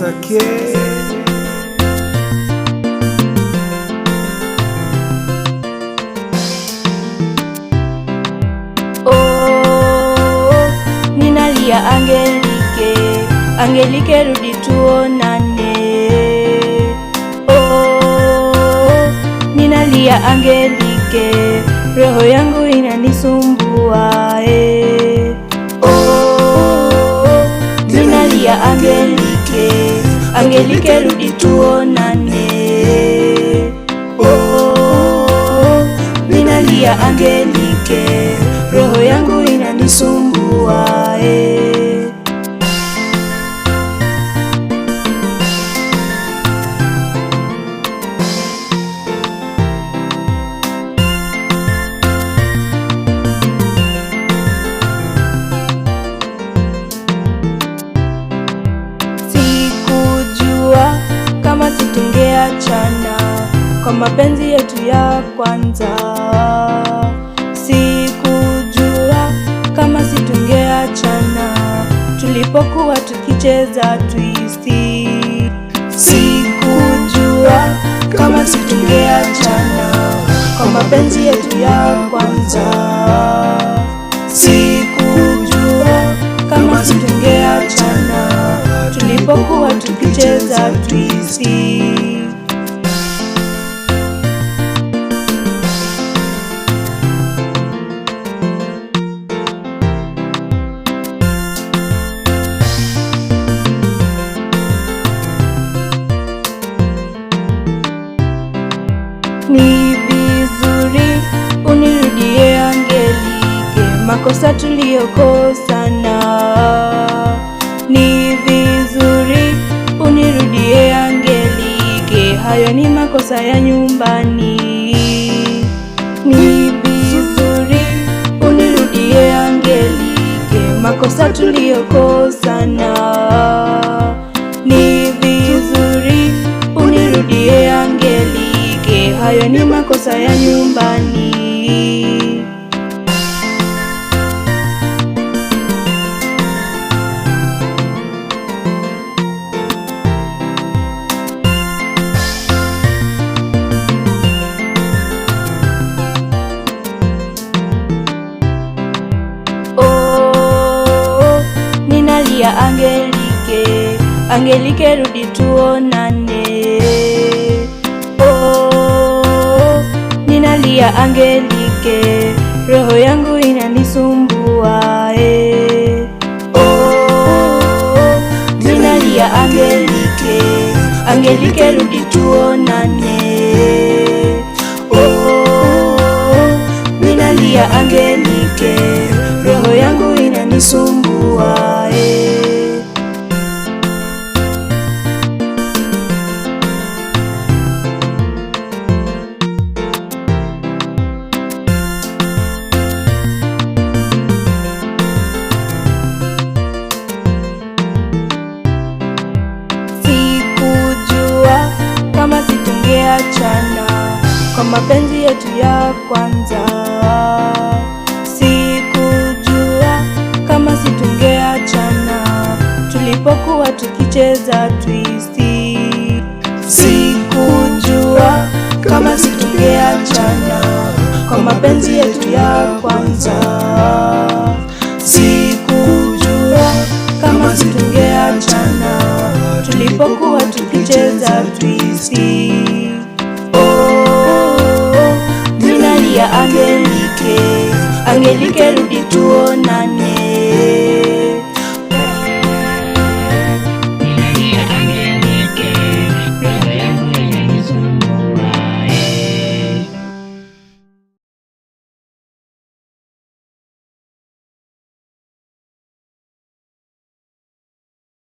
Sake. Oh, ninalia Angelike, Angelike rudi tuonane. Oh, ninalia Angelike, roho yangu inanisumbua. Oh, ninalia Angelike, Angelike rudi tuonane. Oh, ninalia Angelike, roho yangu inanisumbua. Sikujua kama situngeachana kwa mapenzi yetu ya kwanza. Sikujua kama situngeachana tulipokuwa tukicheza twisti. Sikujua kama situngeachana kwa mapenzi yetu ya kwanza. Sikujua kama situngeachana tulipokuwa tukicheza twisti. Ni vizuri unirudie Angelike, makosa tuliyokosana. Ni vizuri unirudie Angelike, hayo ni makosa ya nyumbani. Ni vizuri unirudie Angelike, makosa tuliyokosana. Ni vizuri unirudie Angelike, hayo ni makosa ya nyumbani. Oh, ninalia Angelike, Angelike rudi tuonane. Oh, ninalia Angelike, roho yangu inanisumbua. Oh, ninalia Angelike, Angelike rudi tuonane. Oh, ninalia Angelike, roho yangu inanisumbua. Sikujua kama situngeachana kwa mapenzi yetu ya kwanza. Sikujua kama situngeachana tulipokuwa tukicheza twisti. Sikujua kama situngeachana kwa mapenzi yetu ya kwanza. Sikujua kama situngeachana tulipokuwa tukicheza twisti. Oh, ninalia Angelike, Angelike rudi tuonane.